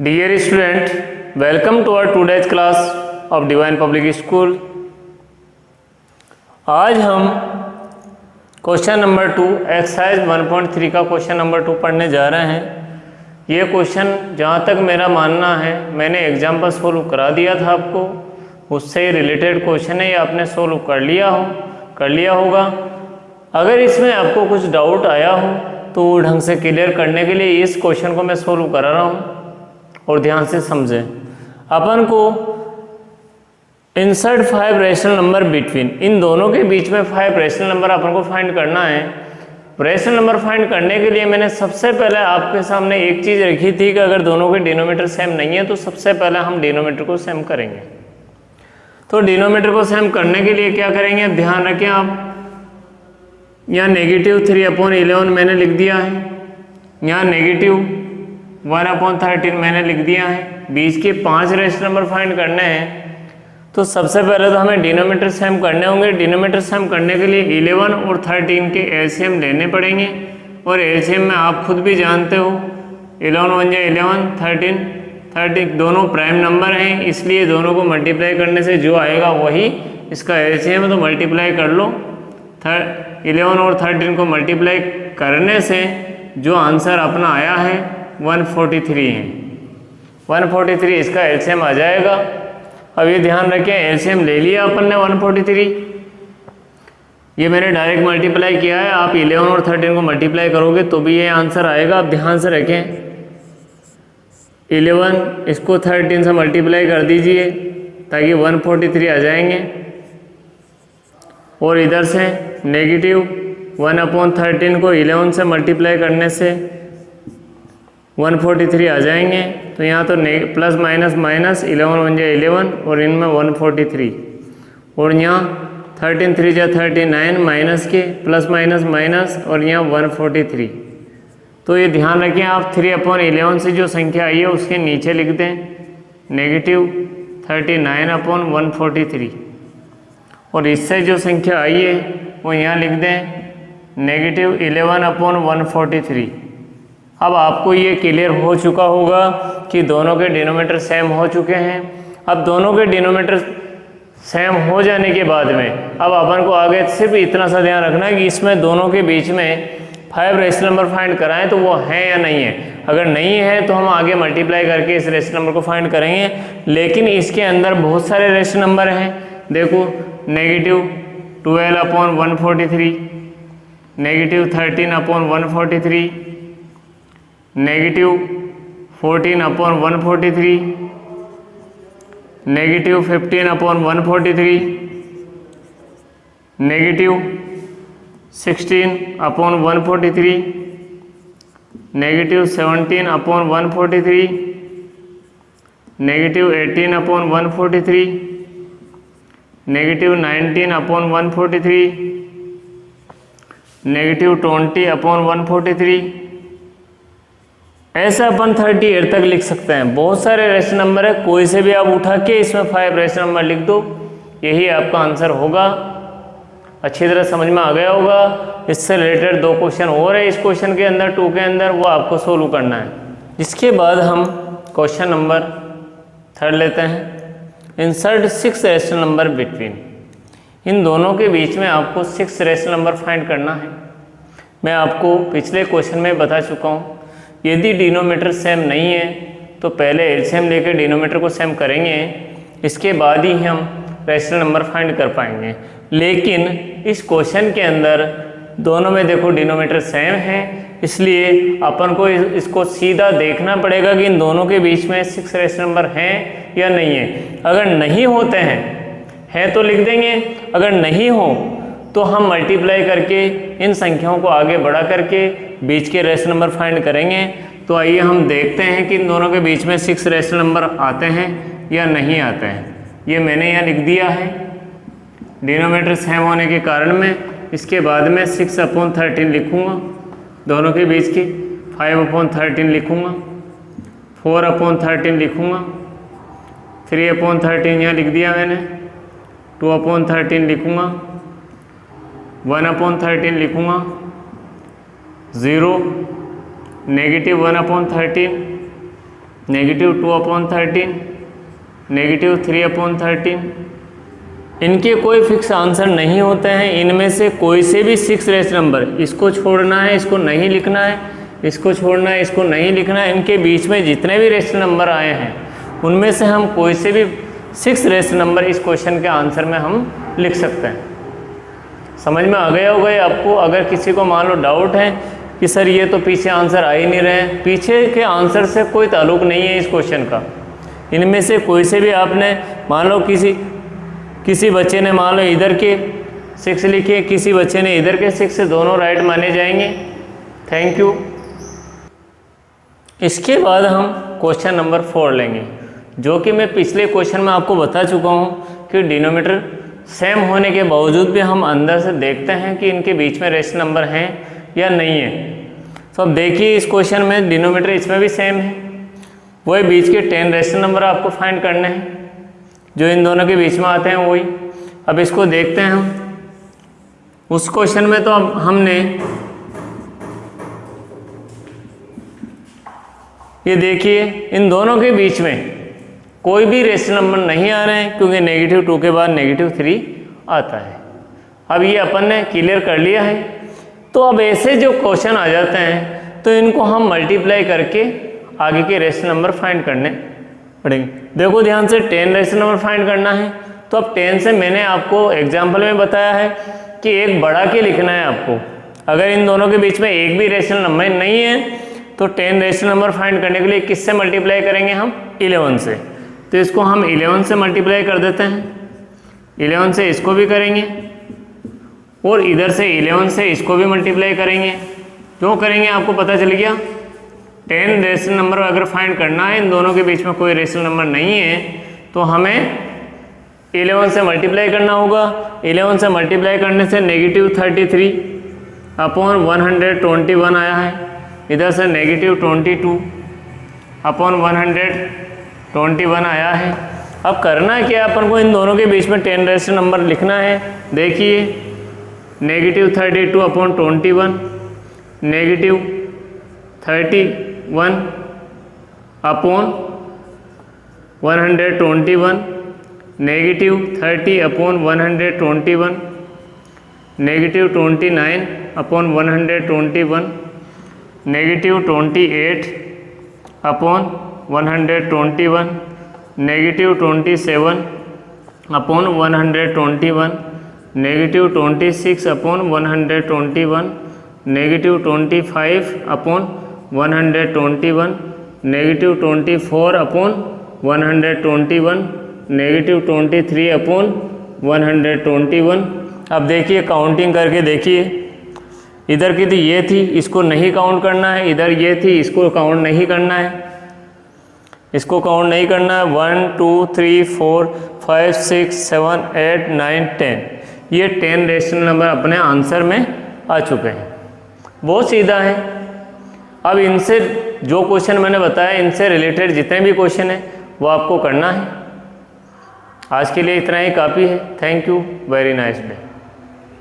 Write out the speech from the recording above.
Dear student, welcome to our today's class of Divine Public School। आज हम question number 2 exercise 1.3 का question number 2 पढ़ने जा रहे हैं। ये क्वेश्चन जहाँ तक मेरा मानना है मैंने एग्जाम पर सोल्व करा दिया था आपको, उससे रिलेटेड क्वेश्चन है, ये आपने सोल्व कर लिया होगा। अगर इसमें आपको कुछ डाउट आया हो तो वो ढंग से क्लियर करने के लिए इस क्वेश्चन को मैं सोल्व करा रहा हूँ और ध्यान से समझें। अपन को इंसर्ट 5 रेशनल नंबर बिटवीन, इन दोनों के बीच में 5 रेशनल नंबर अपन को फाइंड करना है। रेशनल नंबर फाइंड करने के लिए मैंने सबसे पहले आपके सामने एक चीज़ रखी थी कि अगर दोनों के डिनोमीटर सेम नहीं है तो सबसे पहले हम डिनोमीटर को सेम करेंगे। तो डिनोमीटर को सेम करने के लिए क्या करेंगे, ध्यान रखें आप, यहाँ -3/11 मैंने लिख दिया है, यहाँ -1/13 मैंने लिख दिया है। बीच के 5 रेशनल नंबर फाइंड करने हैं तो सबसे पहले तो हमें डिनोमीटर सेम करने होंगे। डिनोमीटर सेम करने के लिए 11 और 13 के एलसीएम लेने पड़ेंगे और एलसीएम में आप खुद भी जानते हो 11 1 11, 13 दोनों प्राइम नंबर हैं, इसलिए दोनों को मल्टीप्लाई करने से जो आएगा वही इसका एलसीएम है, तो मल्टीप्लाई कर लो। 11 और 13 को मल्टीप्लाई करने से जो आंसर अपना आया है 143 है। 143 इसका एलसीएम आ जाएगा। अब ये ध्यान रखें, एलसीएम ले लिया अपन ने 143, ये मैंने डायरेक्ट मल्टीप्लाई किया है। आप 11 और 13 को मल्टीप्लाई करोगे तो भी ये आंसर आएगा। आप ध्यान से रखें, 11 इसको 13 से मल्टीप्लाई कर दीजिए ताकि 143 आ जाएंगे, और इधर से -1/13 को 11 से मल्टीप्लाई करने से 143 आ जाएंगे। तो यहाँ तो प्लस माइनस माइनस 11 1 11 और इनमें 143, और यहाँ 13 3 39 माइनस के प्लस माइनस माइनस और यहाँ 143। तो ये ध्यान रखें आप, 3/11 से जो संख्या आई है उसके नीचे लिख दें -39/143, और इससे जो संख्या आई है वो यहाँ लिख दें -11/143। अब आपको ये क्लियर हो चुका होगा कि दोनों के डिनोमीटर सेम हो चुके हैं। अब दोनों के डिनोमीटर सेम हो जाने के बाद में अब अपन को आगे सिर्फ इतना सा ध्यान रखना है कि इसमें दोनों के बीच में 5 रेशनल नंबर फाइंड कराएं तो वो है या नहीं है। अगर नहीं है तो हम आगे मल्टीप्लाई करके इस रेशनल नंबर को फाइंड करेंगे, लेकिन इसके अंदर बहुत सारे रेशनल नंबर हैं। देखो -12/143, -13/143, -14/143, -15/143, -16/143, -17/143, -18/143, -19/143, -20/143। ऐसा अपन 38 तक लिख सकते हैं। बहुत सारे रेशनल नंबर है, कोई से भी आप उठा के इसमें 5 रेशनल नंबर लिख दो, यही आपका आंसर होगा। अच्छी तरह समझ में आ गया होगा। इससे रिलेटेड 2 क्वेश्चन और है इस क्वेश्चन के अंदर 2 के अंदर, वो आपको सोल्व करना है। इसके बाद हम क्वेश्चन नंबर 3 लेते हैं। इंसर्ट 6 रेशनल नंबर बिटवीन, इन दोनों के बीच में आपको 6 रेशनल नंबर फाइंड करना है। मैं आपको पिछले क्वेश्चन में बता चुका हूँ, यदि डिनोमीटर सेम नहीं है तो पहले एलसीएम लेकर डिनोमीटर को सेम करेंगे, इसके बाद ही हम रेशनल नंबर फाइंड कर पाएंगे। लेकिन इस क्वेश्चन के अंदर दोनों में देखो डिनोमीटर सेम है, इसलिए अपन को इसको सीधा देखना पड़ेगा कि इन दोनों के बीच में 6 रेशनल नंबर हैं या नहीं है। अगर नहीं होते हैं तो लिख देंगे, अगर नहीं हो तो हम मल्टीप्लाई करके इन संख्याओं को आगे बढ़ा करके बीच के रेशनल नंबर फाइंड करेंगे। तो आइए हम देखते हैं कि इन दोनों के बीच में 6 रेशनल नंबर आते हैं या नहीं आते हैं। ये मैंने यहाँ लिख दिया है डिनोमीटर सेम होने के कारण में। इसके बाद में 6/13 लिखूँगा, दोनों के बीच की 5/13 लिखूँगा, 4/13 लिखूँगा, 3/13 यहाँ लिख दिया मैंने, 2/13 लिखूँगा, 1/13 लिखूँगा, 0, -1/13, -2/13, -3/13। इनके कोई फिक्स आंसर नहीं होते हैं। इनमें से कोई से भी 6 रेशनल नंबर, इसको छोड़ना है, इसको नहीं लिखना है, इसको छोड़ना है, इसको नहीं लिखना है। इनके बीच में जितने भी रेशनल नंबर आए हैं उनमें से हम कोई से भी 6 रेशनल नंबर इस क्वेश्चन के आंसर में हम लिख सकते हैं। समझ में आ गया होगा ये आपको। अगर किसी को मान लो डाउट है कि सर ये तो पीछे आंसर आ ही नहीं रहे हैं, पीछे के आंसर से कोई ताल्लुक नहीं है इस क्वेश्चन का। इनमें से कोई से भी आपने मान लो किसी बच्चे ने मान लो इधर के 6 लिखे, किसी बच्चे ने इधर के 6 से, दोनों राइट माने जाएंगे। Thank you. इसके बाद हम क्वेश्चन नंबर 4 लेंगे, जो कि मैं पिछले क्वेश्चन में आपको बता चुका हूँ कि डिनोमिनेटर सेम होने के बावजूद भी हम अंदर से देखते हैं कि इनके बीच में रेशनल नंबर हैं या नहीं है। तो अब देखिए इस क्वेश्चन में डिनोमिनेटर इसमें भी सेम है, वही बीच के 10 रेशनल नंबर आपको फाइंड करने हैं जो इन दोनों के बीच में आते हैं वही। अब इसको देखते हैं हम। उस क्वेश्चन में तो अब हमने ये देखिए इन दोनों के बीच में कोई भी रेशनल नंबर नहीं आ रहे हैं, क्योंकि -2 के बाद -3 आता है। अब ये अपन ने क्लियर कर लिया है। तो अब ऐसे जो क्वेश्चन आ जाते हैं तो इनको हम मल्टीप्लाई करके आगे के रेशनल नंबर फाइंड करने पड़ेंगे। देखो ध्यान से, 10 रेशनल नंबर फाइंड करना है। तो अब 10 से मैंने आपको एग्जाम्पल में बताया है कि एक बढ़ा के लिखना है आपको। अगर इन दोनों के बीच में एक भी रेशनल नंबर नहीं है तो 10 रेशनल नंबर फाइंड करने के लिए किससे मल्टीप्लाई करेंगे हम? 11 से। तो इसको हम 11 से मल्टीप्लाई कर देते हैं, 11 से इसको भी करेंगे और इधर से 11 से इसको भी मल्टीप्लाई करेंगे। क्यों करेंगे आपको पता चल गया। 10 रेशनल नंबर अगर फाइंड करना है, इन दोनों के बीच में कोई रेशनल नंबर नहीं है, तो हमें 11 से मल्टीप्लाई करना होगा। 11 से मल्टीप्लाई करने से -33 अपॉन 121 आया है। इधर से -22 अपॉन 121 आया है। अब करना क्या अपन को, इन दोनों के बीच में 10 रेशनल नंबर लिखना है। देखिए -32 upon 21, -31 upon 121, -30 upon 121, -29 upon 121, -28 upon 121, -27 upon 121, -26 upon 121, -25 upon 121, -24 upon 121, -23 upon 121। अब देखिए काउंटिंग करके देखिए, इधर की तो ये थी, इसको नहीं काउंट करना है। इधर ये थी, इसको काउंट नहीं करना है, इसको काउंट नहीं करना है। 1 2 3 4 5 6 7 8 9 10, ये 10 रेशनल नंबर अपने आंसर में आ चुके हैं। बहुत सीधा है। अब इनसे जो क्वेश्चन मैंने बताया, इनसे रिलेटेड जितने भी क्वेश्चन हैं वो आपको करना है। आज के लिए इतना ही काफ़ी है। Thank you, very nice day.